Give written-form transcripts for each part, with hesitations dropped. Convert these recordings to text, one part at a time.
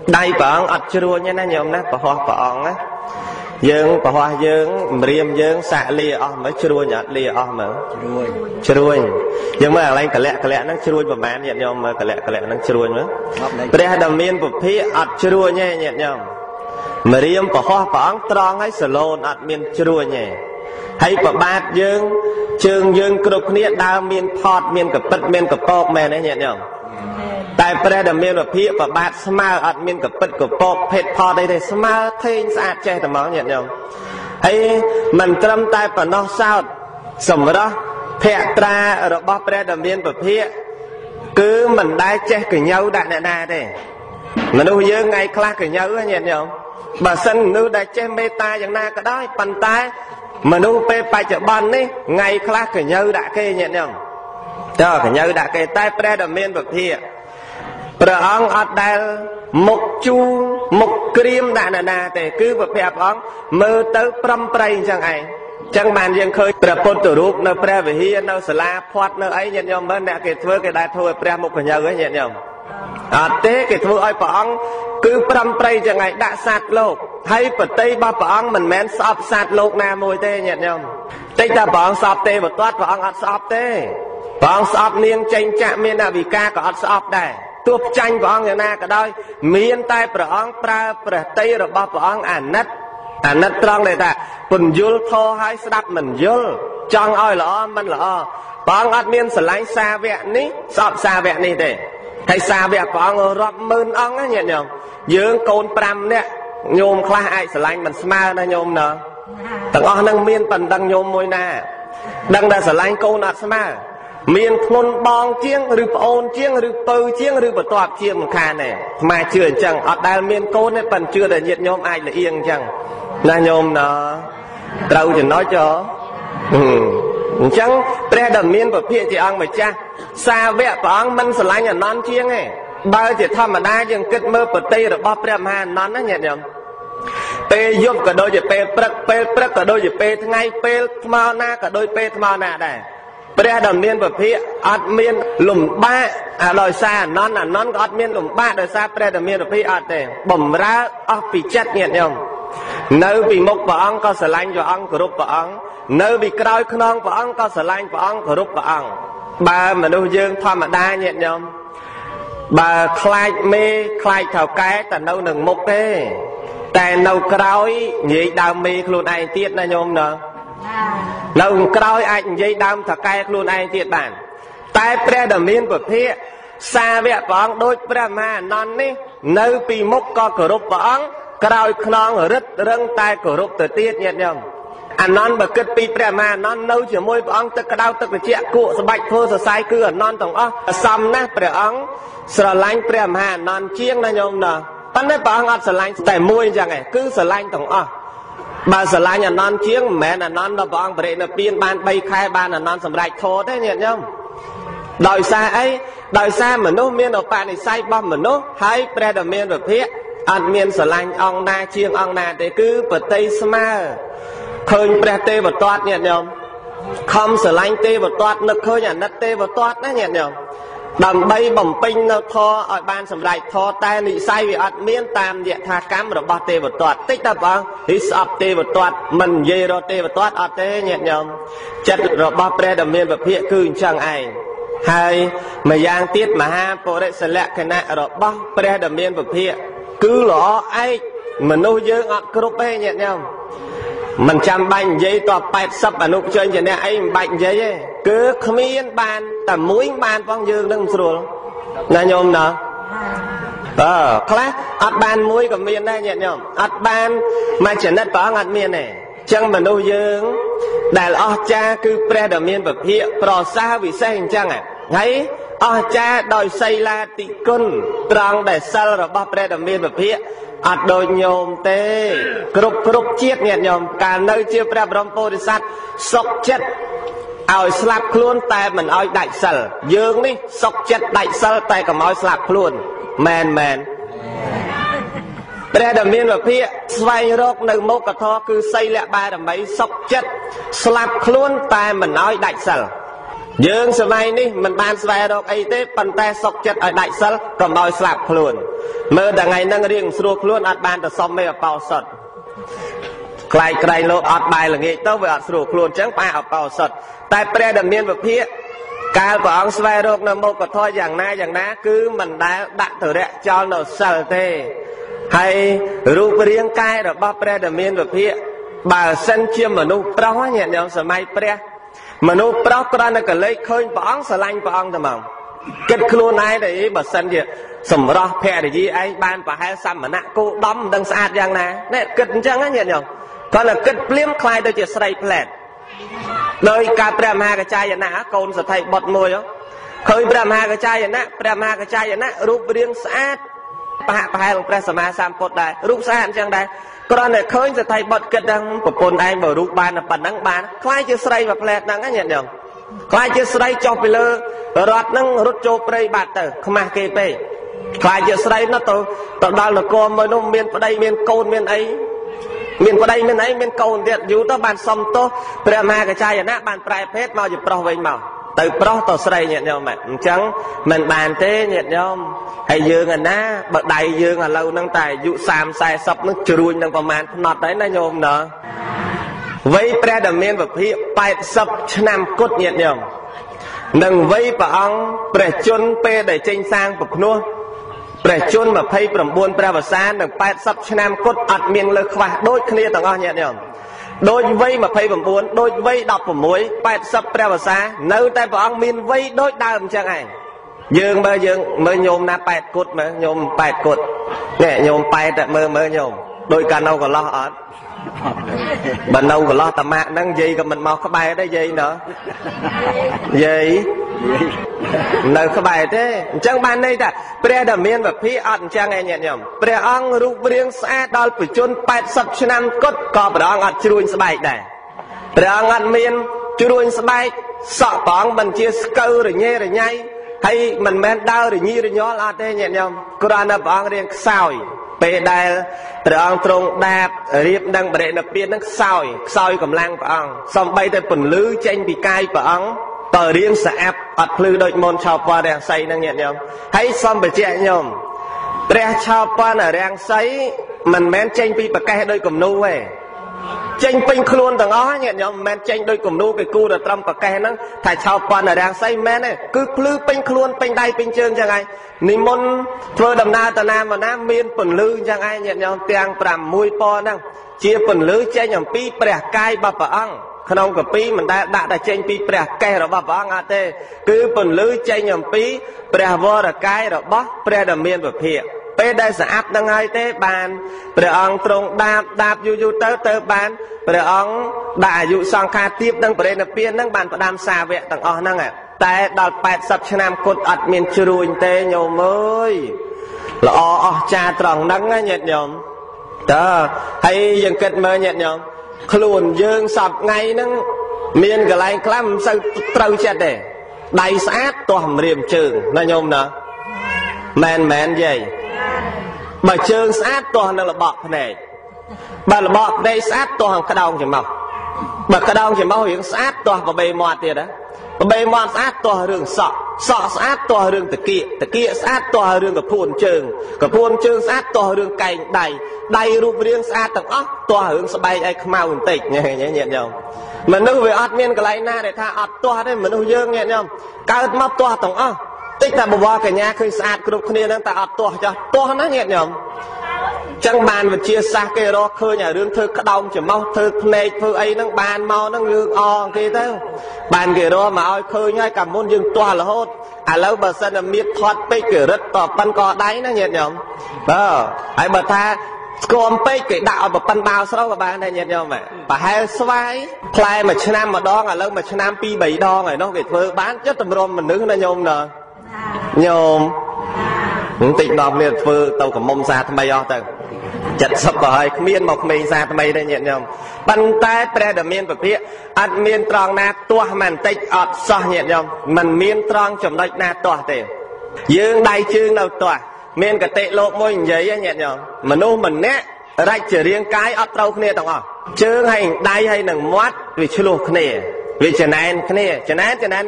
đai bỏng ọt chua nha nhôm nè bà hoa bỏng á dương bà hoa dương riêng dương xạ lia mới chua nhọt lia mà chua nhưng mà anh cả lẹ nó chua bà bán nhẹ nhôm mà cả lẹ nó chua nữa bây đầm miên bột phí ọt chua nha nhẹ nhôm mà riêng bà hoa bỏng tròn hay sờ lôn ọt miên chua nhẹ hay bà bát dương trường dương cực niệm đào miên thọt miên cặp bật miên cặp bọc mẹ này nhẹ nhôm tại bây giờ miền bắc phía và bát smart ở miền cặp bật cặp bọc phết phò đây đây smart thêm sạch che tầm máu nhận nhầm hay mình trâm tai và nó sao sầm đó phẹt tra rồi bóc bây giờ miền bắc phía cứ mình đai che cái nhau đại nè nè đây mà đâu giờ ngày class cái nhau nhận nhầm bà sân nữ đại che metaอย่างna cái đó bàn tay mà đâu pe phải chợ ban đi ngày class cái nhau đại kê nhận nhầm cho cái nhau đại kê tai bây giờ miền bắc phíaព្រះអង្គអត់ដែលមុខជូមុខក្រៀមដាក់ណាទេគឺព្រះអង្គមើលទៅប្រំប្រៃអញ្ចឹងឯងចឹងបានយើងឃើញព្រះពុទ្ធរូបនៅព្រះវិហារនៅសាលាផាត់នៅអីញាតិញោមមើលអ្នកគេធ្វើគេដែលធ្វើឲ្យព្រះមុខកញ្ញើហ្នឹងញាតិញោមអត់ទេគេធ្វើឲ្យព្រះអង្គគឺប្រំប្រៃចឹងឯងដាក់សត្វលោកហើយបតីរបស់ព្រះអង្គមិនមែនស្អប់សត្វលោកណាមួយទេញាតិញោមតិចតែព្រះអង្គស្អប់ទេវតាព្រះអង្គអត់ស្អប់ទេព្រះអង្គស្អប់នាងចេញចាក់មានអវិការក៏អត់ស្អប់ដែរទោះចាញ់ព្រះអង្គយ៉ាងណាក៏ដោយមានតែព្រះអង្គប្រើព្រះតីរបស់ព្រះអង្គអាណិតត្រង់ដែលថាពន្យល់ធម៌ឲ្យស្ដាប់មិនយល់ចង់ឲ្យល្អមិនល្អព្រះអង្គអត់មានស្រឡាញ់សាវកនេះស្អប់សាវកនេះទេហើយសាវកព្រះអង្គរាប់ម៉ឺនអង្គណាញាតិញោមយើងកូន5នាក់ញោមខ្លះអាចស្រឡាញ់មិនស្មើណាញោមណាទាំងអស់នឹងមានបណ្ដឹងញោមមួយណាដឹងតែស្រឡាញ់កូនអត់ស្មើមានធ្ងន់បងជាងឬប្អូនជាងឬពៅជាងឬបន្ទាប់ជាងមិនខានទេស្មាជឿអញ្ចឹងអត់ដែលមានកូនទេប៉ុន្តែជឿតែញាតិញោមអាចលៀងអញ្ចឹងណាញោមណាត្រូវចំណុចចុះអញ្ចឹងព្រះដែលមានពភាកជាអង្គម្ចាស់សាវកព្រះអង្គមិនស្រឡាញ់អនន្តជាងទេបើជាធម្មតាយើងគិតមើលបតីរបស់ព្រះមហាអនន្តណាញាតិញោមពេលយប់ក៏ដូចជាពេលព្រឹកពេលព្រឹកក៏ដូចជាពេលថ្ងៃពេលថ្មណាក៏ដូចពេលថ្មណាដែរព្រះដែលមានពភាកអត់មានលំបាកដោយសារអនន្តក៏អត់មានលំបាកដោយសារព្រះដែលមានពភាកអត់ទេបំរើអស់ពីចិត្តញាតិញោមនៅពីមុខព្រះអង្គក៏ស្រឡាញ់ព្រះអង្គគោរពព្រះអង្គនៅពីក្រោយខ្នងព្រះអង្គក៏ស្រឡាញ់ព្រះអង្គគោរពព្រះអង្គបើមនុស្សយើងធម្មតាញាតិញោមបើខ្លាចមេខ្លាចថៅកែតែនៅនឹងមុខទេតែនៅក្រោយនិយាយដើមមេខ្លួនឯងទៀតណាញោមណានៅក្រោយអាចនិយាយដើមថៅកែខ្លួនឯងទៀតបានតែព្រះដែលមានពភាកសាវកព្រះអង្គដូចព្រះមហាអនន្តនេះនៅពីមុខក៏គោរពព្រះអង្គក្រោយខ្នងរឹតរឹងតែគោរពទៅទៀតញាតិញោមអនន្តបើគិតពីព្រះមហាអនន្តនៅជាមួយព្រះអង្គទឹកក្តៅទឹកត្រជាក់គក់ស្បាច់ធ្វើសរសៃគឺអនន្តទាំងអស់សំណាស់ព្រះអង្គស្រឡាញ់ព្រះមហាអនន្តជាងណាញោមណាប៉ុន្តែព្រះអង្គអត់ស្រឡាញ់តែមួយអញ្ចឹងឯងគឺស្រឡាញ់ទាំងអស់បើស្រឡាញ់អនន្តជាងមិនមែនអនន្តដល់ព្រះអង្គបរិនិព្វានបាន3ខែបានអនន្តសម្រេចធម៌ទេញាតិញោមដោយសារអីដោយសារមនុស្សមានឧបនិស្ស័យរបស់មនុស្សហើយព្រះដែលមានពភាកអត់មានស្រឡាញ់អង្គណាជាងអង្គណាទេគឺបតីស្មើឃើញព្រះទេវទត្តញាតិញោមខំស្រឡាញ់ទេវទត្តនឹកឃើញអាណិតទេវទត្តណាញាតិញោមដើម្បីបំពេញនៅធម៌ឲ្យបានសម្រេចធម៌តែនិស្ស័យវាអត់មានតាមយថាកម្មរបស់ទេវទត្តតិចតែបងនេះស្អប់ទេវទត្តមិននិយាយរកទេវទត្តអត់ទេញាតិញោមចិត្តរបស់ព្រះដែលមានពភាកគឺអញ្ចឹងឯងហើយម្យ៉ាងទៀតមហាបរិសលក្ខណៈរបស់ព្រះដែលមានពភាកគឺល្អឯកមនុស្សយើងអត់គ្រប់ទេញាតិញោមមិនចាំបាច់និយាយត80អនុជញ្ញៈអីមិនបាច់និយាយទេគឺគ្មានបានតែមួយបានផងយើងនឹងស្រួលណាញោមណាខ្លះអត់បានមួយក៏មានដែរញាតិញោមអត់បានមួយចនិតព្រះអង្គអត់មានទេចឹងមនុស្សយើងដែលអស្ចារ្យគឺព្រះដែលមានពភាកប្រសើរវិសេសអញ្ចឹងហើយអស្ចារ្យដោយសីលាតិគុណត្រង់ដែលសិលរបស់ព្រះដែលមានពភាកអត់ដូចញោមទេគ្រប់ជាតិញាតិញោមកាលនៅជាព្រះបរមពុទ្ធសាសនាសុខចិត្តឲ្យស្លាប់ខ្លួនតែមិនឲ្យដាច់សិលយើងនេះសុខចិត្តដាច់សិលតែកុំឲ្យស្លាប់ខ្លួនមែនព្រះដែលមានពភាកស្វែងរកនៅមុខធម៌គឺសីលបារមីសុខចិត្តស្លាប់ខ្លួនតែមិនឲ្យដាច់សិល យើងសម័យនេះមិនបានស្វែងរកអីទេប៉ុន្តែសុខចិត្តឲ្យដាច់សិលកុំឲ្យស្លាប់ខ្លួនមើលតែថ្ងៃហ្នឹងរៀងស្រួលខ្លួនអត់បានទៅសុំមេអបោសុតខ្លាយក្រែងលោកអត់បាយល្ងាចទៅវាអត់ស្រួលខ្លួនអញ្ចឹងបែរអបោសុតតែព្រះដែលមានវិភាកកាលព្រះអង្គស្វែងរកនៅមុខធម៌យ៉ាងណាគឺមិនដែលដាក់ទរៈចោលនៅសិលទេហើយរូបរាងកាយរបស់ព្រះដែលមានវិភាកបើសិនជាមនុស្សប្រុសញាតិញោមសម័យព្រះមនុស្សប្រុសគ្រាន់តែកលេចឃើញព្រះអង្គស្រឡាញ់ព្រះអង្គតែមកគិតខ្លួនឯងទៅបើសិនជាសម្រស់ភរិយាឯងបានប្រហែលសមណៈគោដំមិនដឹងស្អាតយ៉ាងណានេះគិតអញ្ចឹងញាតិញោមគាត់តែគិតភ្លាមខ្លាយទៅជាស្រីផ្លែតដោយការព្រះមហាកច្ចាយណៈកូនសទ្ធិបុត្រមួយឃើញព្រះមហាកច្ចាយណៈរូបរាងស្អាតប្រហែលព្រះសម្មាសម្ពុទ្ធដែររូបស្អាតអញ្ចឹងដែរគ្រាន់តែឃើញសទ្ធិបុត្រគិតថាប្រពន្ធឯងបើរូបបានតែប៉ុណ្ណឹងបានខ្លាយជាស្រីមួយផ្លែតហ្នឹងញាតិញោមខ្លាយជាស្រីចុះពីលើរត់ហ្នឹងរត់ចូលព្រៃបាត់ទៅខ្មាស់គេពេកខ្លាយជាស្រីនោះទៅដល់នគរមួយនោះមានប្តីមានកូនមានអីមានកូនទៀតយូរទៅបានសំទោសព្រះមហាកច្ចាយណៈបានប្រែភេទមកជាប្រុសវិញមកទៅប្រុសទៅស្រីញាតិញោមអញ្ចឹងមិនបានទេញាតិញោមហើយយើងឯណាបើដៃយើងឥឡូវហ្នឹងតែអាយុ30 40ហ្នឹងជ្រួញនឹងប្រមាណផ្នត់ហើយណាញោមណាវ័យព្រះដែលមានវិភាក80ឆ្នាំគត់ញាតិញោមនឹងវ័យព្រះអង្គព្រះជន្មពេលដែលចេញសាងប្រភ្នោះព្រះជន្ម29ព្រះវស្សានិង80ឆ្នាំគត់អត់មានលើខ្វះដូចគ្នាទាំងអស់ញាតិញោមដូចវ័យ29ដូចវ័យ16 80ព្រះវស្សានៅតែព្រះអង្គមានវ័យដូចដើមអញ្ចឹងឯងយើងមើលញោមណា8គត់មើលញោម8គត់នេះញោម8តែមើលញោមដូចកាលនៅកន្លោះអត់បើនៅកន្លោះតាម៉ាក់ហ្នឹងយាយក៏មិនមកក្បែរដែរយាយណ៎យាយនៅក្បែរទេអញ្ចឹងបានន័យថាព្រះដែលមានវិភាកអត់អញ្ចឹងឯងញាតិញោមព្រះអង្គរូបរាងស្អាតដល់បច្ចុប្បន្ន80ឆ្នាំគត់ក៏ព្រះអង្គអត់ជ្រួញស្បែកដែរព្រះអង្គអត់មានជ្រួញស្បែកសក់ព្រះអង្គមិនជាស្កូវរញ៉េរញ៉ៃហើយមិនមែនដើររញីរញ័លអត់ទេញាតិញោមគ្រាន់តែព្រះអង្គរៀងខ្សោយពេលដែលព្រះអង្គទ្រង់ដាបរៀបនឹងបរិនិព្វាននឹងខ្សោយកម្លាំងព្រះអង្គសំបីតែពន្លឺចេញពីកាយព្រះអង្គតើរៀងស្អាប់អត់ភ្លឺដូចមុនឆោពណ៌រាំងសីនឹងញាតិញោមហើយសំបជាញោមព្រះឆោពណ៌រាំងសីមិនមែនចេញពីប្រកេះដោយគំនូទេចេញពេញខ្លួនទាំងអស់ញាតិញោមមិនមែនចេញដោយគំនូគេគូទៅត្រឹមប្រកេះហ្នឹងថាឆោពណ៌រាំងសីមិនមែនទេគឺភ្លឺពេញខ្លួនពេញដៃពេញជើងចឹងហើយនិមន្តធ្វើដំណើរទៅណាមកណាមានពន្លឺចឹងហើយញាតិញោមទាំង6ពណ៌ហ្នឹងជាពន្លឺចេញអំពីព្រះកាយរបស់ព្រះអង្គក្នុងកពីមិនដែលដាក់តែចេញពីព្រះកេះរបស់ព្រះអង្គអត់ទេគឺពន្លឺចេញអំពីព្រះវរកាយរបស់ព្រះដែលមានវិភាកពេលដែលស្អាប់នឹងហើយទេបានព្រះអង្គទ្រង់ដាបយូរទៅបានព្រះអង្គដាក់អាយុសង្ខារទាបនឹងបរិនិព្វាននឹងបានផ្ដាំសាវកទាំងអស់ហ្នឹងតែដល់80ឆ្នាំគត់អត់មានជ្រួញទេញោមអើយល្អអស្ចារ្យត្រង់ហ្នឹងណាញាតិញោមតើហើយយើងគិតមើលញាតិញោមខ្លួនយើងសពថ្ងៃហ្នឹងមានកន្លែងខ្លះមិនសូវត្រូវចិត្តទេដៃស្អាតទាស់ម្រាមជើងណាញោមណាមែនយាយបើជើងស្អាតទាស់នឹងល្បក់ភ្នែកបើល្បក់ភ្នែកស្អាតទាស់ក្តោងច្រមុះបើក្តោងច្រមុះរឿងស្អាតទាស់បបេមាត់ទៀតណាបបេមាត់ស្អាតទាស់រឿងសក់ស្អាតទាស់រឿងតាគៀកស្អាតទាស់រឿងកពួនជើងស្អាតទាស់រឿងកែងដៃរូបរាងស្អាតទាំងអស់ទាស់រឿងស្បែកឲ្យខ្មៅបន្តិចញាតិញោមមនុស្សវាអត់មានកន្លែងណាដែលថាអត់ទាស់ទេមនុស្សយើងញាតិញោមកើតមកទាស់ទាំងអស់តិចតែបវរកញ្ញាឃើញស្អាតគ្រប់គ្នាហ្នឹងតែអត់ទាស់ចោះទាស់ណាញាតិញោមចឹងបានវិជាសាស្ត្រគេរកឃើញឲ្យរឿងធ្វើក្តោងច្រមុះធ្វើភ្នែកធ្វើអីហ្នឹងបានមកហ្នឹងយើងអគេទៅបានគេរកមកឲ្យឃើញហើយកាលមុនយើងទាស់រហូតឥឡូវបើសិនតែមានធាត់ពេកគេរឹតតប៉ិនកដៃណាញាតិញោមហើយបើថាស្គមពេកគេដាក់ឲ្យប៉ិនបាវស្រូវក៏បានដែរញាតិញោមប្រហែលស្វាយផ្លែមួយឆ្នាំម្ដងឥឡូវមួយឆ្នាំ2 3ដងហើយនោះគេធ្វើបានចិត្តតម្រុំមនុស្សណាញោមណាញោមបន្តិចដល់គ្នាធ្វើទៅកមុំសាថ្មីអស់ទៅ70ក៏ហើយគ្មានមកក្មេងសាថ្មីទេញាតិញោមប៉ុន្តែព្រះដែលមានពភាកអត់មានត្រង់ណាទាស់មិនបន្តិចអត់សោះញាតិញោមមិនមានត្រង់ចំណុចណាទាស់ទេយើងដៃជើងនៅទាស់មានកតិលោកមួយនិយាយញាតិញោមមនុស្សម្នាក់រាច់ជារាងកាយអត់ត្រូវគ្នាទាំងអស់ជើងហើយដៃហើយនឹងមាត់វាឆ្លោះគ្នា vì cho nên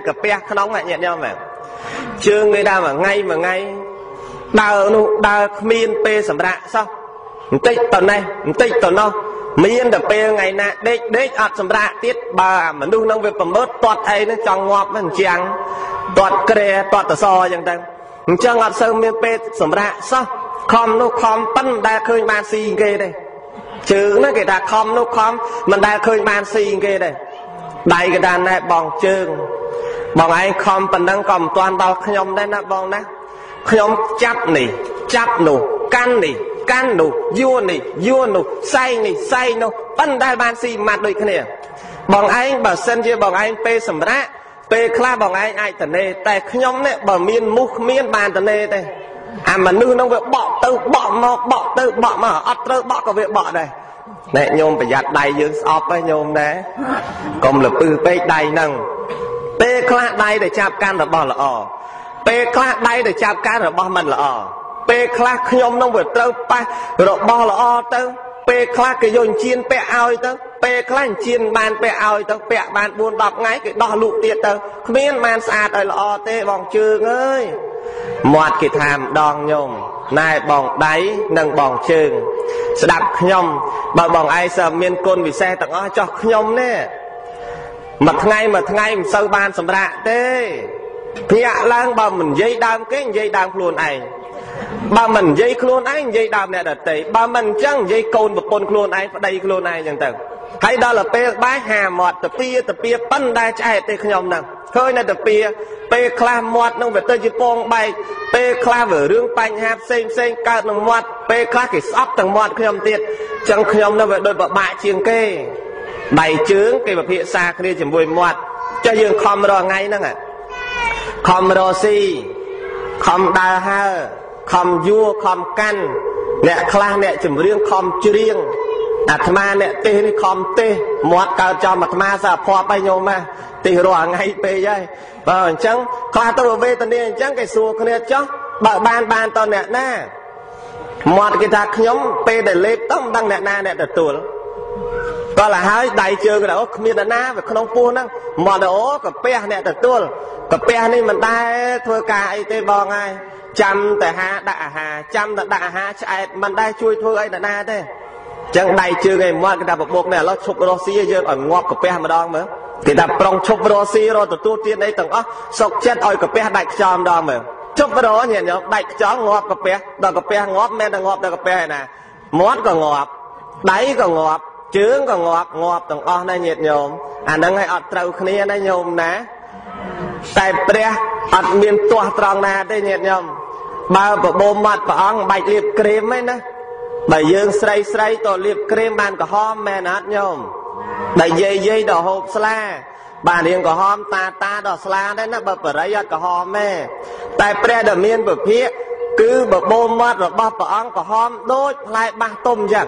cái pe không lại nhận nhau mà chưa người ta mà ngay đào miên pe sầm rạ sao tích tuần này tích tuần nó miên đập pe ngày nè đếch ọt sầm rạ tiết bà mà đu nông về phẩm bớt toát ấy nó trong ngọt nó chàng toát kề toát tờ so chẳng tăng cho ngọt sơ miên pe sầm rạ sao khom nó khomปั้นđã khơi ban xì ghê đây chứ nó cái ta khom nó khom mình đã khơi ban xì ghê đây đây cái đàn này bong chương bong ấy khomปั้นđang cầm toàn bao nhom đây nè bong nè nhom chắp nụ can nụ vua nụ say nụปั้นได้ban xì mặt đôi cái này bong ấy bảo sân chưa bong ấy pe sầm rạ pe kla bong ấy ai tận đây tại nhom này bảo miên bàn tận đây đây à mà nư nó việc bỏ tư bỏ mà ắt tư bỏ có việc bỏ đây này nhôm phải giặt đầy dương sọp ấy nhôm đấy còn là từ pe đầy nằng pe kla đầy để chạm can là bỏ là pe kla đầy để chạm can là bỏ mình là pe kla nhôm nó việc tư pa rồi bỏ là tư pe kla cái dồn chiên pe ao tư pe kla chiên bàn pe ao tư pe bàn buôn đọc ngay cái đo lụ tiệt tư miên man sạt rồi là tê vòng trường ơi mọt cái tham đòn nhôm nai bong đáy nâng bong trường đạp nhom bà bong ai sợ miên côn vì xe tặng cho nhom nè mặt ngay mình sâu ban sầm rạ tê nhạ lang bà mình dây đam luôn ai bà mình dây luôn anh dây đam nè đợt tê bà mình chẳng dây côn và côn luôn ai và đây luôn ai chẳng từng hay đó là pe bái hà mọt tập piaปั้นได้chạy tê nhom nè khơi này tập pe kla mọt nó về tới chỉ pong bay pe kla về rương bánh hạp xanh cao nó mọt pe kla cái sắp thằng mọt nhom tiệt chẳng nhom nó về đôi bạ chiêng kê đầy trướng cái bậc hiện xa kia chỉ mùi mọt cho dương khom rồi ngay nữa à khom rồi si khom đa ha khom vua khom căn nè kla nè chỉ riêng khom riêng ma nè tê đi khom tê mọt cao cho mặt ma sao phò bay nhôm mà tê rồi ngay pe vậy và chẳng kla tôi về tận đây chẳng cái xua kia chứ bà ban tao nè na mọt cái ta nhóm pe để lép tông đăng nè na nè để tuộtก็là hai đại chơi cái đó không biết là na và không buồn năng mà đó cái pe nè để tuột cái pe này mìnhได้thôi cả ai tê bò ngay chămแต่หาด่าหาchămแต่ด่าหาchạy mìnhได้chui thôi ấy là na thế chẳng đại chơi cái mọt cái ta bộc này nó chụp Russia giờ ở ngọc cái pe mà đong mà thì ta prong chụp Russia rồi tụi tiên đây tầng sọc chết oi cái pe đại chom đong mà chụp vào đó nhỉ nhở đại chó ngọt cái pe đằng cái pe ngọt men đằng ngọt đằng cái pe này mótក៏ngọt đáyក៏ngọtជើងក៏ngọtទាំងអស់ណាញាតិញោមអាហ្នឹងឲ្យអត់ត្រូវគ្នាណាញោមណាតែព្រះអត់មានទាស់ត្រង់ណាទេញាតិញោមបើបបោមាត់ព្រះអង្គបាច់លាបក្រែមឯណាបើយើងស្រីតលាបក្រែមបានក្រហមមែនអត់ញោមដែលយាយដល់ហូបស្លាបានរៀងក្រហមតាដល់ស្លាដែរណាបើបរិយអត់ក្រហមទេតែព្រះដែលមានពភាកគឺបបោមាត់របស់ព្រះអង្គក្រហមដូចផ្លែបាសទុំអញ្ចឹង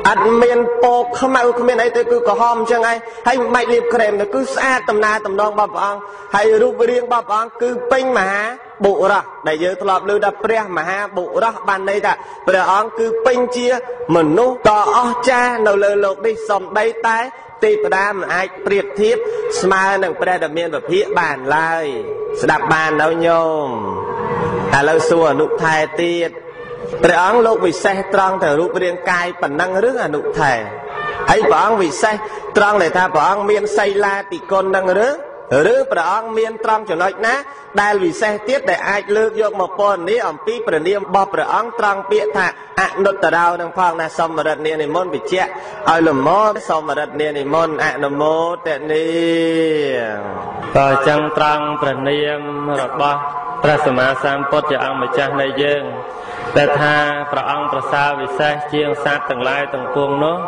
អត់មានពកខ្មៅគ្មានអីទេគឺក្រហមអញ្ចឹងហើយមិនលាបក្រែមទេគឺស្អាតតំណតំណងរបស់ព្រះអង្គហើយរូបរាងរបស់ព្រះអង្គគឺពេញមហាបុរសដែលយើងធ្លាប់ឮថាព្រះមហាបុរសបានន័យថាព្រះអង្គគឺពេញជាមនុស្សដ៏អស្ចារ្យនៅលើលោកនេះសំដីតែទេវតាមិនអាចប្រៀបធៀបស្មើនឹងព្រះដែលមានវិភាកបានឡើយស្ដាប់បាននៅញោមឥឡូវសួរអនុថែទៀតព្រះអង្គលោកវិសេសត្រង់តែរូបរាងកាយប៉ុណ្ណឹងឬអនុថែហើយព្រះអង្គវិសេសត្រង់ដែលថាព្រះអង្គមានសីលាតិគុណនឹងឬព្រះអង្គមានត្រង់ចំណុចណាដែលវិសេសទៀតដែលអាចលើកយកមកពណ៌នាអំពីព្រះនាមរបស់ព្រះអង្គត្រង់ពាក្យថាអនុត្តរោនឹងផងណាសូមរិទ្ធនានិមន្តបញ្ជាក់ឲ្យលមមសូមរិទ្ធនានិមន្តអនុមោទនាក៏ចឹងត្រង់ព្រះនាមរបស់ព្រះសម្មាសម្ពុទ្ធជាអង្គម្ចាស់នៃយើងតែថាព្រះអង្គប្រសើរវិសេសជាងសត្វទាំងឡាយទាំងពួងនោះ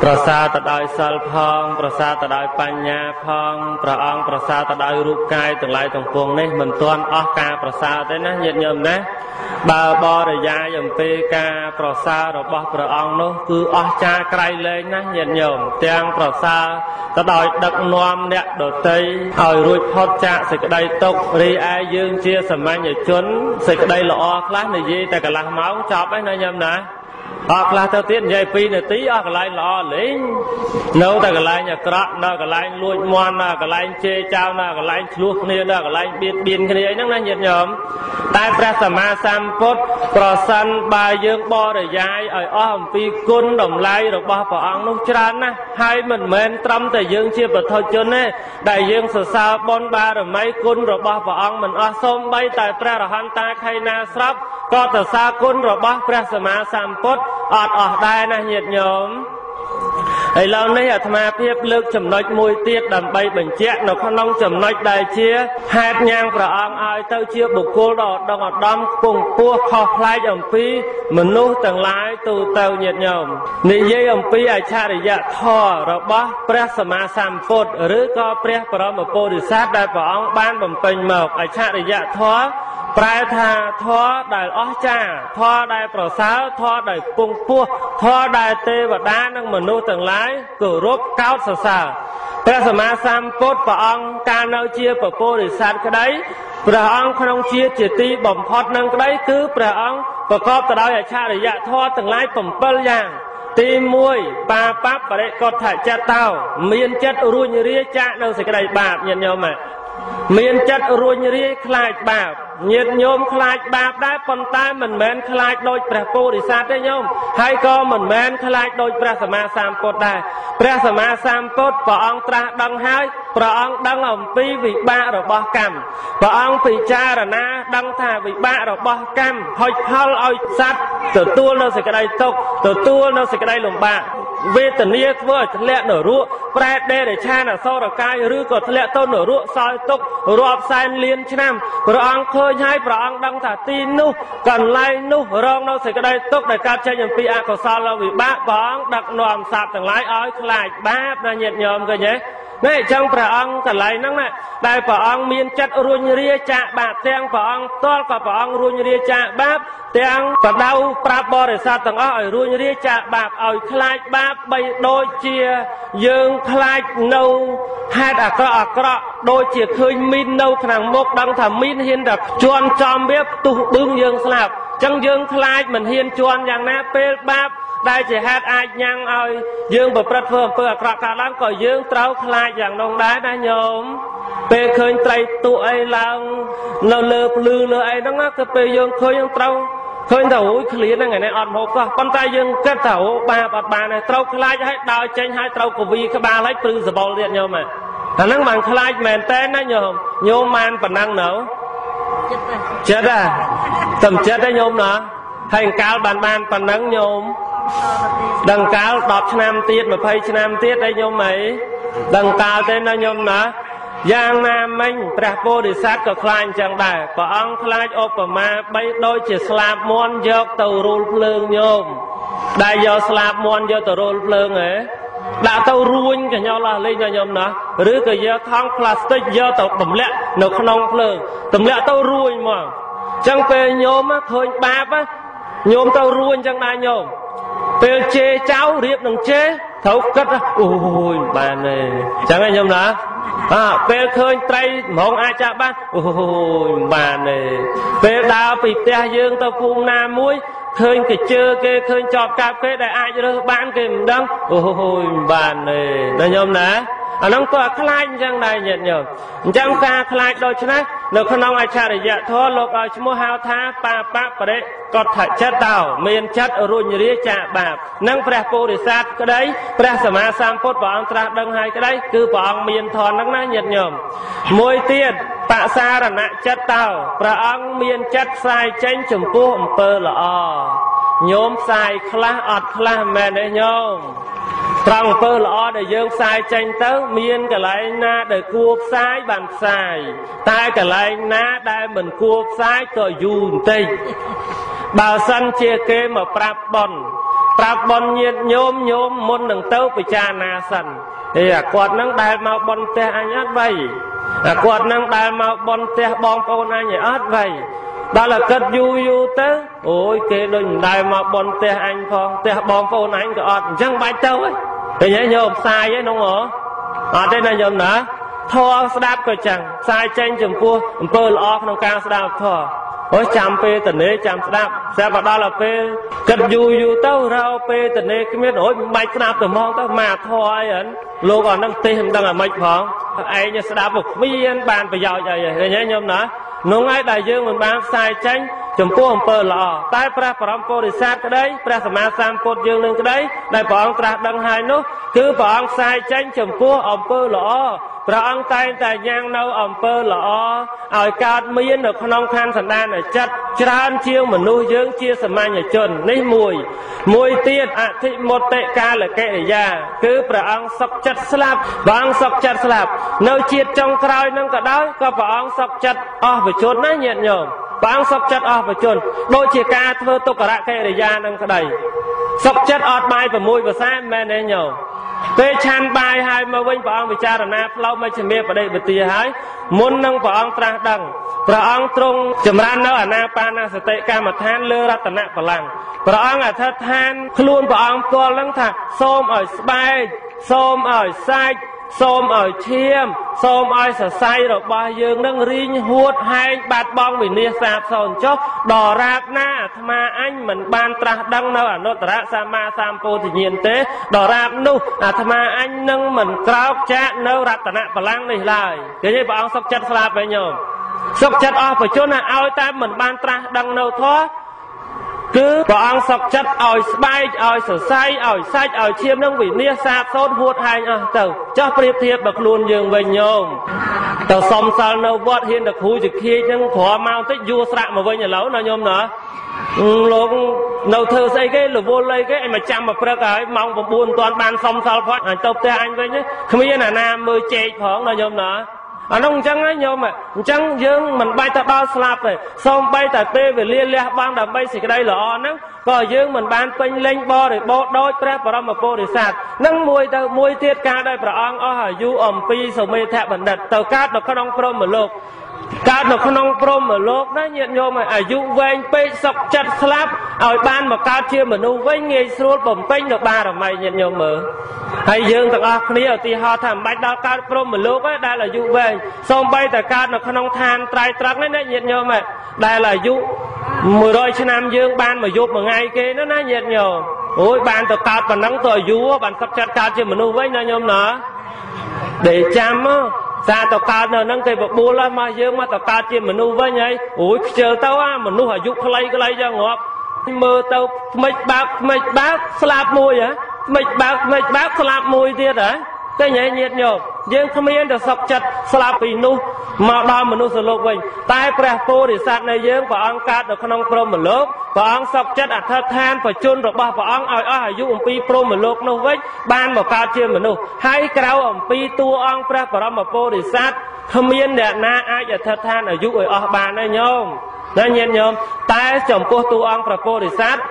ប្រសើរទៅដោយសិលផងប្រសើរទៅដោយបញ្ញាផងព្រះអង្គប្រសើរទៅដោយរូបកាយទាំងឡាយទាំងពួងនេះមិនទាន់អស់ការប្រសើរទេណាញាតិញោមណាបើបរិយាយអំពីការប្រសើររបស់ព្រះអង្គនោះគឺអស្ចារ្យក្រៃលែងណាញាតិញោមទាំងប្រសើរទៅដោយដឹកនាំអ្នកដទៃឲ្យរួចផុតចាកសេចក្តីទុក្ខរីឯយើងជាសាមញ្ញជនសេចក្តីល្អខ្លះនិយាយតែកន្លះម៉ោងចប់ហើយណាញោមណា ខ្លះទៅទៀតនិយាយ2នាទីអស់កន្លែងល្អលេងនៅតែកន្លែងអាក្រក់នៅកន្លែងលួចមាន់នៅកន្លែងជេរចោលនៅកន្លែងឆ្លោះគ្នានៅកន្លែងបៀតបៀនគ្នាអីហ្នឹងណាញាតិញោមតែព្រះសម្មាសម្ពុទ្ធប្រសិនបើយើងបរិយាយឲ្យអស់អំពីគុណតម្លៃរបស់ព្រះអង្គនោះច្រើនណាស់ហើយមិនមែនត្រឹមតែយើងជាពុទ្ធជនទេដែលយើងសរសើរបុណ្យបារមីគុណរបស់ព្រះអង្គមិនអស់សូម្បីតែព្រះរហន្តតាខៃណាស្រាប់ក៏សរសើរគុណរបស់ព្រះសម្មាសម្ពុទ្ធអត់អស់ដែរណាញាតិញោមហើយឡើយនេះអាត្មាភាពលើកចំណុចមួយទៀតដើម្បីបញ្ជាក់នៅក្នុងចំណុចដែលជាហេតុញ៉ាំងព្រះអង្គឲ្យទៅជាបុគ្គលដ៏ឧត្តមឧត្តមខ្ពង់ខ្ពស់ខុសប្លែកអំពីមនុស្សទាំងឡាយទូទៅញាតិញោមនិយាយអំពីអច្ឆរិយធម៌របស់ព្រះសម្មាសម្ពុទ្ធឬក៏ព្រះបរមពុទ្ធិសត្វដែលព្រះអង្គបានបំពេញមកអច្ឆរិយធម៌ប្រែថាធម៌ដែលអស្ចារ្យធម៌ដែលប្រសើរធម៌ដែលខ្ពង់ខ្ពស់ធម៌ដែលទេវតានិងមនុស្សទាំងឡាយគោរពកោតសរសើរព្រះសម្មាសម្ពុទ្ធព្រះអង្គកាលនៅជាពពុទ្ធិសត្វក្តីព្រះអង្គក្នុងជាតិជាទីបំផុតនឹងក្តីគឺព្រះអង្គប្រកបទៅដោយអច្ឆរិយធម៌ទាំងឡាយ7យ៉ាងទី1បាបបរិកតចិត្តោមានចិត្តរួញរាចាកនៅសេចក្តីបាបញាតិញោមមានចិត្តរួញរាខ្លាចបាបញាតិញោមខ្លាចបាបដែរប៉ុន្តែមិនមែនខ្លាចដូចព្រះពោធិសត្វទេញោមហើយក៏មិនមែនខ្លាចដូចព្រះសម្មាសម្ពុទ្ធដែរព្រះសម្មាសម្ពុទ្ធព្រះអង្គត្រាស់ដឹងហើយព្រះអង្គដឹងអំពីវិបាករបស់កម្មព្រះអង្គពិចារណាដឹងថាវិបាករបស់កម្មហុចផលឲ្យសត្វទទួលនៅសេចក្តីទុក្ខទទួលនៅសេចក្តីលំបាកវេទនាធ្វើឲ្យធ្លាក់នរកប្រែដេរឆានអសុរកាយឬក៏ធ្លាក់ទៅនរកសោយទុក្ខរាប់សែនលានឆ្នាំព្រះអង្គឃើញហើយព្រះអង្គដឹងថាទីនោះកន្លែងនោះរងនៅសេចក្តីទុក្ខដែលកើតចេញអំពីអកុសលវិបាកព្រះអង្គដឹកនាំសត្វទាំងឡាយឲ្យខ្លាចបាបណាញាតិញោមឃើញទេនេះអញ្ចឹងព្រះអង្គកន្លែងហ្នឹងណាដែលព្រះអង្គមានចិត្តរួញរាចាកបាបទាំងព្រះអង្គផ្ទាល់ក៏ព្រះអង្គរួញរាចាកបាបទាំងបដៅប្រាប់បរិស័ទទាំងអស់ឲ្យរួញរាចាកបាបឲ្យខ្លាចបាបបីដូចជាយើងខ្លាចនៅហេតុអាក្រក់អាក្រក់ដូចជាឃើញមីននៅខាងមុខដឹងថាមីនហ៊ានតែជន់ចំវាផ្ទុះបឹងយើងស្លាប់អញ្ចឹងយើងខ្លាចមិនហ៊ានជន់យ៉ាងណាពេលបាបដែលជាហេតុអាចញ៉ាំងឲ្យយើងប្រព្រឹត្តធ្វើអំពើអាក្រក់កើតឡើងក៏យើងត្រូវខ្លាចយ៉ាងនោះដែរណាញោមពេលឃើញត្រីទូអីឡើងនៅលើភ្លឺលើអីហ្នឹងគឺពេលយើងឃើញយើងត្រូវឃើញថាអូយឃ្លានហ្នឹងឯនេះអត់ហូបសោះប៉ុន្តែយើងគិតថាអូបាបអត់បានទេត្រូវខ្លាចឲ្យដើរចេញឲ្យត្រូវកវីក្បាលឲ្យព្រឺសបល់ទៀតញោមអាហ្នឹងបានខ្លាចមែនតើណាញោមញោមបានប៉ុណ្ណឹងនៅចិត្តហ៎តែចិត្តទេញោមណាហើយអង្កាលបានប៉ុណ្ណឹងញោមដឹងកាល10ឆ្នាំទៀត20ឆ្នាំទៀតឯញោមអីដឹងកាលទេណាញោមណាយ៉ាងណាមិញព្រះពោធិសត្វក៏ខ្លាចអញ្ចឹងដែរព្រះអង្គខ្លាចឧបមាបីដូចជាស្លាបមាន់យកទៅរុលភ្លើងញោមដែលយកស្លាបមាន់យកទៅរុលភ្លើងហ៎ដាក់ទៅរួញកញ្ញុលអស់លេងណាញោមណាឬក៏យកថង់ផ្លាស្ទិកយកទៅទម្លាក់នៅក្នុងភ្លើងទម្លាក់ទៅរួញមកអញ្ចឹងពេលញោមឃើញបាបញោមទៅរួញអញ្ចឹងដែរញោមពេលជេរចៅរៀបនឹងជេរត្រូវគិតអូយបានទេអញ្ចឹងឯងញោមណាពេលឃើញត្រីហ្មងអាចចាប់បានអូយបានទេពេលដើរពីផ្ទះយើងទៅភូមិណាមួយឃើញកជើគេឃើញចប់កាប់គេដែលអាចរើសបានគេមិនដឹងអូយបានទេណាញោមណាអាហ្នឹងក៏ខ្លាចអញ្ចឹងដែរញាតិញោមអញ្ចឹងការខ្លាចដូច្នេះនៅក្នុងអច្ឆរិយធម៌លោកឲ្យឈ្មោះហៅថាបាបបរិកតចិត្តោមានចិត្តរួញរាចាកបាបនឹងព្រះពោធិសត្វក្តីព្រះសម្មាសម្ពុទ្ធព្រះអង្គត្រាស់ដឹងហើយក្តីគឺព្រះអង្គមានធម៌ហ្នឹងណាញាតិញោមមួយទៀតបសារណចិត្តោព្រះអង្គមានចិត្តផ្សាយចេញចំពោះអំពើល្អញោមផ្សាយខ្លះអត់ខ្លះមែនទេញោមត្រង់អំពើល្អដែលយើងផ្សាយចេញទៅមានកន្លែងណាដែលគួរផ្សាយបានផ្សាយតែកន្លែងណាដែលមិនគួរផ្សាយក៏យូរបន្តិចបើសិនជាគេមកប្រាប់បន់ញាតិញោមមុននឹងទៅពិចារណាសិនអាគាត់នឹងដែលមកបន់ផ្ទះអញអត់វៃអាគាត់នឹងដែលមកបន់ផ្ទះបងប្អូនអញអត់វៃដល់តែគិតយូរទៅអូយគេដូចមិនដែលមកបន់ផ្ទះអញផងផ្ទះបងប្អូនអញក៏អត់អញ្ចឹងបាច់ទៅឃើញទេញោមផ្សាយឯនោះអត់ទេណាញោមណាធម៌ស្ដាប់ក៏ចឹងផ្សាយចេញចំពោះអំពើល្អក្នុងការស្ដាប់ធម៌ អូចាំពេលតនេចាំស្ដាប់ស្រាប់ដល់ទៅពេលគិតយូរទៅរោពេលតនេគ្មានអូយមិនបាច់ស្ដាប់ទៅហ្មងទៅមកធေါ်អីហ្នឹងលោកអាហ្នឹងទេមិនដឹងអាម៉េចផងឯងស្ដាប់គ្មានបានប្រយោជន៍អីទេឃើញទេញោមណានោះហើយដែលយើងមិនបានផ្សាយចេញចំពោះអំពើល្អតែព្រះបរមពុរិស័ទក្តីព្រះសម្មាសម្ពុទ្ធយើងនឹងក្តីដែលព្រះអង្គត្រាស់ដឹងហើយនោះគឺព្រះអង្គផ្សាយចេញចំពោះអំពើល្អព្រះអង្គតែងតែញ៉ាំងនៅអំពើល្អឲ្យកើតមាននៅក្នុងខណ្ឌសន្តានចិត្តច្រើនជាងមនុស្សយើងជាសាមញ្ញជននេះមួយទៀតអធិមុតិកាលកិរិយាគឺព្រះអង្គសុខចិត្តស្លាប់ព្រះអង្គសុខចិត្តស្លាប់នៅជាតិចុងក្រោយនឹងក៏ដោយក៏ព្រះអង្គសុខចិត្តអស់បជនណាញាតិញោមព្រះអង្គសុខចិត្តអស់បជនដូចជាការធ្វើទុក្ករកិរិយានឹងក្តីសុខចិត្តអត់បាយ6ភាសាមែនទេញោមពេលឆាន់បាយហើយមកវិញព្រះអង្គពិចារណាផ្លូវមជ្ឈិមាបដិបទាហើយមុននឹងព្រះអង្គត្រាស់ដឹងព្រះអង្គទ្រង់ចម្រើននៅអានាបានសតិកម្មដ្ឋានលើរតនបល្ល័ង្កព្រះអង្គអធិដ្ឋានខ្លួនព្រះអង្គផ្ទាល់នឹងថាសូមឲ្យស្បែកសូមឲ្យសាច់សូមឲ្យឈាមសូមឲ្យសរសៃរបស់យើងនឹងរីងហួតហែងបាត់បង់វិនាសសាបសូន្យចុះដល់រាបណាអាត្មាអញមិនបានត្រាស់ដឹងនៅអនុត្តរសម្មាសម្ពោធិញ្ញាណទេដល់រាបនោះអាត្មាអញនឹងមិនក្រោកចាកនៅរតនបល្ល័ង្កនេះឡើយឃើញទេព្រះអង្គសុខចិត្តស្លាប់ហើយញោមសុខចិត្តអស់បជនឲ្យតែមិនបានត្រាស់ដឹងនៅធម៌គឺព្រះអង្គសុខចិត្តឲ្យស្បែកឲ្យសរសៃឲ្យសាច់ឲ្យឈាមនឹងវិនាសសាបសូន្យហួតហែងអស់ទៅចោះប្រៀបធៀបបើខ្លួនយើងវិញញោមទៅសុំសិលនៅវត្តហ៊ានតែគ្រូជាខៀចនឹងក្រមកតិចយួរស្រាក់មកវិញឥឡូវណាញោមណាលោកនៅធ្វើស្អីគេរវល់អីគេឲ្យមកចាំមកព្រឹកហើយម៉ោង9មិនទាន់បានសុំសិលផាត់អញទៅផ្ទះអញវិញគ្មានអាណាមើលជែកផងណាញោមណាអានោះអញ្ចឹងញោមអញ្ចឹងយើងមិនបាច់ទៅដល់ស្លាប់ទេសូម្បីតែពេលវេលាលះបង់ដើម្បីសេចក្តីល្អហ្នឹងក៏យើងមិនបានពេញលេញបរិបូរណ៍ដោយព្រះបរមពុរិស័ទនឹងមួយទៀតការដែលព្រះអង្គអស់អាយុអំពីសុមេធបណ្ឌិតទៅកើតនៅក្នុងព្រហ្មលោកកើតនៅក្នុងព្រហ្មលោកណាញាតិញោមអាយុវែងពេកសុខចិត្តស្លាប់ឲ្យបានមកកើតជាមនុស្សវិញងាយស្រួលបំពេញនៅបារមីញាតិញោមមើលហើយយើងទាំងអស់គ្នាឧទាហរណ៍ថាមិនបាច់ដល់កើតព្រហ្មលោកទេដែលអាយុវែងសូម្បីតែកើតនៅក្នុងឋានត្រៃត្រង់នេះណាញាតិញោមដែលអាយុ100ឆ្នាំយើងបានមកយប់មួយថ្ងៃគេណាញាតិញោមអូយបានទៅកើតប៉ុណ្ណឹងទៅអាយុបានសុខចិត្តកើតជាមនុស្សវិញណាញោមណាដេកចាំមកសាទៅកើតនៅហ្នឹងគេបបួលហើយមកយើងមកទៅកើតជាមនុស្សវិញហើយអូយខ្ជិលទៅមនុស្សអាយុខ្លីចឹងងាប់មើលទៅថ្មិចបើកស្លាប់មួយហ៎ថ្មិចបើកស្លាប់មួយទៀតហ៎តែញ៉ៃញាតញោមយើងគ្មានតែសុខចិត្តស្លាប់ពីនោះមកដល់មនុស្សលោកវិញតែព្រះពោធិសត្វនៃយើងព្រះអង្គកើតនៅក្នុងព្រហ្មលោកព្រះអង្គសុខចិត្តអធិដ្ឋានបជនរបស់ព្រះអង្គឲ្យអស់អាយុអំពីព្រហ្មលោកនោះវិញបានមកកើតជាមនុស្សហើយក្រៅអំពីតួអង្គព្រះបរមពោធិសត្វគ្មានអ្នកណាអាចអធិដ្ឋានអាយុឲ្យអស់បានទេញោមណាញាតិញោមតែចំពោះតួអង្គព្រះពោធិសត្វ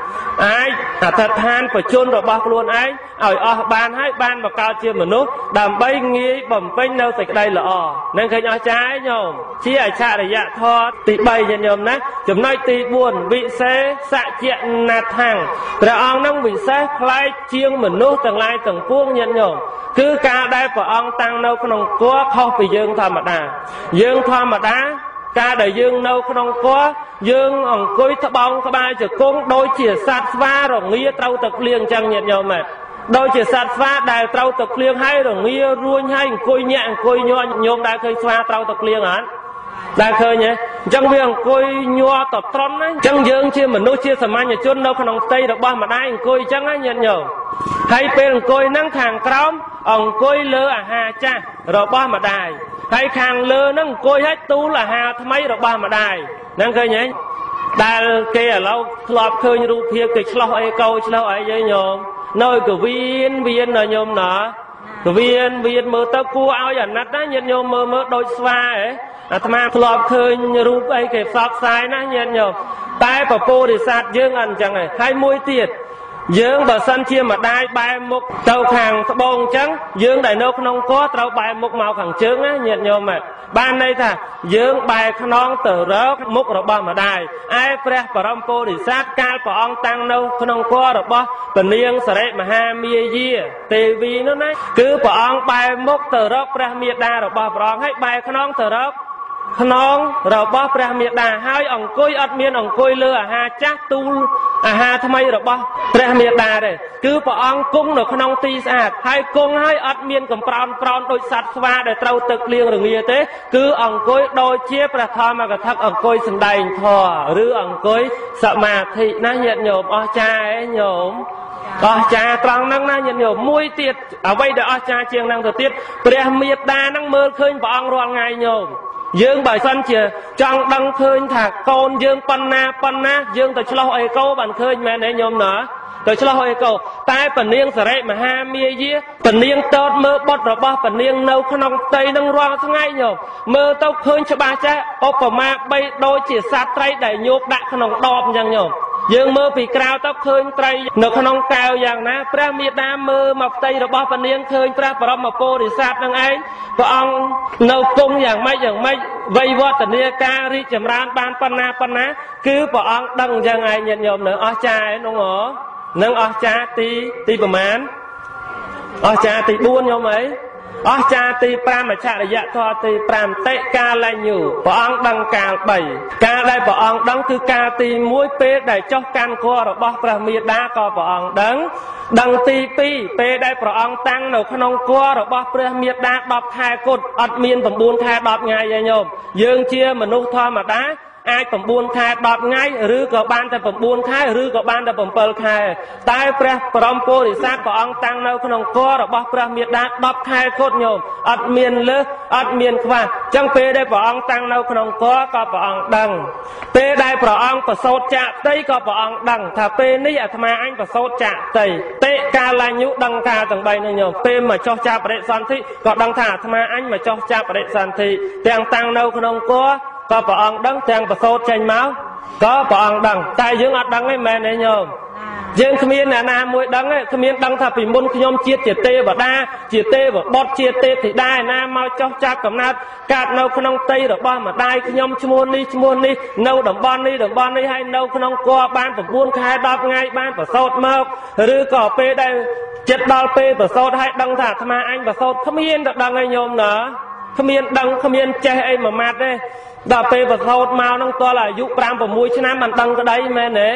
អាចអធិដ្ឋានបជនរបស់ខ្លួនឯងឲ្យអស់បានហើយបានមកកើតជាមនុស្សដើម្បីងាយបំពេញនៅសេចក្តីល្អនឹងឃើញអស្ចារ្យញោមជាអច្ឆរិយធម៌ទី3ញាតិញោមណាចំណុចទី4វិសេសច្ចណាថាំងព្រះអង្គនឹងវិសេសប្លែកជាងមនុស្សទាំងឡាយទាំងពួងញាតិញោមគឺការដែលព្រះអង្គតាំងនៅក្នុងគភ៌ខុសពីយើងធម្មតាយើងធម្មតាការដែលយើងនៅក្នុងគភ៌យើងអង្គុយត្បោងក្បាលជង្គង់ដូចជាសត្វស្វារងាត្រូវទឹកភ្លៀងអញ្ចឹងញាតិញោមដូចជាសត្វស្វាដែលត្រូវទឹកភ្លៀងហើយរងារួញហើយអង្គុយញាក់អង្គុយញ័រញោមដែលឃើញស្វាត្រូវទឹកភ្លៀងអត់ដែលឃើញទេអញ្ចឹងវាអង្គុយញ័រតត្រន់ណាអញ្ចឹងយើងជាមនុស្សជាសាមញ្ញជននៅក្នុងផ្ទៃរបស់ម្ដាយអង្គុយអញ្ចឹងណាញាតិញោមហើយពេលអង្គុយហ្នឹងខាងក្រោមអង្គុយលើអាហារចាស់របស់ម្ដាយហើយខាងលើហ្នឹងអង្គុយឲ្យទូលអាហារថ្មីរបស់ម្ដាយហ្នឹងឃើញទេដែលគេឥឡូវធ្លាប់ឃើញរូបភាពគេឆ្លោះអីកោឆ្លោះអីហ្នឹងញោមនៅកវៀនណាញោមណាកវៀនមើលទៅគួរឲ្យអាណិតណាញាតិញោមមើលដូចស្វាហ៎អាត្មាធ្លាប់ឃើញរូបអីគេផ្សព្វផ្សាយណាញាតិញោមតែពពោធិសត្វយើងអត់អញ្ចឹងទេហើយមួយទៀតយើងបើសិនជាម្ដាយបែរមុខទៅខាងត្បូងអញ្ចឹងយើងដែលនៅក្នុងគភ៌ត្រូវបែរមុខមកខាងជើងណាញាតិញោមបានន័យថាយើងបែរខ្នងទៅរកមុខរបស់ម្ដាយឯព្រះបរមពោធិសត្វកាលព្រះអង្គតាំងនៅក្នុងគភ៌របស់ពនាងសរិមហាមាយាទេវីនោះណាគឺព្រះអង្គបែរមុខទៅរកព្រះមេដារបស់ព្រះអង្គហើយបែរខ្នងទៅរក ខ្នងរបស់ព្រះមេដាហើយអង្គុយអត់មានអង្គុយលើអាហារចាស់ទូលអាហារថ្មីរបស់ព្រះមេដាទេគឺព្រះអង្គគង់នៅក្នុងទីស្អាតហើយគង់ហើយអត់មានកំប្រោនប្រោនដូចសត្វស្វាដែលត្រូវទឹកលៀងរងាទេគឺអង្គុយដូចជាព្រះធម្មកថាអង្គុយសម្ដែងធម៌ឬអង្គុយសមាធិណាញាតិញោមអស្ចារ្យឯងញោមអស្ចារ្យត្រង់ហ្នឹងណាញាតិញោមមួយទៀតអ្វីដែលអស្ចារ្យជាងហ្នឹងទៅទៀតព្រះមេដាហ្នឹងមើលឃើញព្រះអង្គរាល់ថ្ងៃញោមយើងបើសិនជាចង់ដឹងឃើញថាកូនយើងប៉ុណ្ណាយើងទៅឆ្លោះអេកូបានឃើញមែនទេញោមណាទៅឆ្លោះអេកូតែពនាងសរិមហាមាយាពនាងតតមើលបុត្ររបស់ពនាងនៅក្នុងផ្ទៃនឹងរាល់ថ្ងៃញោមមើលទៅឃើញច្បាស់ចាស់ឧបមាបីដូចជាសត្វត្រីដែលញោកដាក់ក្នុងដបអញ្ចឹងញោមយើងមើលពីក្រៅទៅឃើញត្រីនៅក្នុងកែវយ៉ាងណាព្រះមេដាមើលមកផ្ទៃរបស់ពនាងឃើញព្រះបរមពុរិស័ទនឹងឯងព្រះអង្គនៅគង់យ៉ាងម៉េចវ័យវឌ្ឍនាការរីកចម្រើនបានប៉ុណ្ណាគឺព្រះអង្គដឹងអញ្ចឹងឯងញាតិញោមនៅអស្ចារ្យហ្នឹងហ៎នឹងអស្ចារ្យទីប្រមាណអស្ចារ្យទី4ញោមអីអស្ចារ្យទី5អច្ឆរិយធម៌ទី5តិកាលញ្ញូព្រះអង្គដឹងកាល3កាលដែលព្រះអង្គដឹងគឺកាលទី1ពេលដែលចុះកាន់គល់របស់ព្រះមេដាក៏ព្រះអង្គដឹងទី2ពេលដែលព្រះអង្គតាំងនៅក្នុងគល់របស់ព្រះមេដា10ខែគត់អត់មាន9ខែ10ថ្ងៃទេញោមយើងជាមនុស្សធម្មតាអាច9ខែ10ថ្ងៃឬក៏បានតែ9ខែឬក៏បានតែ7ខែតែព្រះបរមពុរិស័ទព្រះអង្គតាំងនៅក្នុងគល់របស់ព្រះមេដា10ខែគត់ញោមអត់មានលើសអត់មានខ្វះអញ្ចឹងពេលដែលព្រះអង្គតាំងនៅក្នុងគល់ក៏ព្រះអង្គដឹងពេលដែលព្រះអង្គប្រសូតចាកតីក៏ព្រះអង្គដឹងថាពេលនេះអាត្មាអញប្រសូតចាកតីតិកាលញ្ញូដឹងកាលទាំង3នោះញោមពេលមកចោះចាកបរិសន្ធិក៏ដឹងថាអាត្មាអញមកចោះចាកបរិសន្ធិទាំងតាំងនៅក្នុងគល់ក៏ព្រះអង្គដឹងទាំងប្រសូតចេញមកក៏ព្រះអង្គដឹងតែយើងអត់ដឹងទេមែនទេញោមយើងគ្មានអ្នកណាមួយដឹងទេគ្មានដឹងថាពីមុនខ្ញុំជាតិជាទេវតាជាទេវបុត្រជាទេពធីតាណាមកចោះចាប់កំណើតកើតនៅក្នុងតីរបស់ម្ដាយខ្ញុំឈ្មោះនេះនៅតំបន់នេះហើយនៅក្នុងគល់បាន9ខែ10ថ្ងៃបានប្រសូតមកឬក៏ពេលដែលចិត្តដល់ពេលប្រសូតហើយដឹងថាអាត្មាអញប្រសូតគ្មានទៅដឹងឯញោមណាគ្មានដឹងគ្មានចេះអីមួយម៉ាត់ទេដល់ពេលប្រសូតមកនឹងតលអាយុ5 6ឆ្នាំមិនដឹងក្តីមែនទេ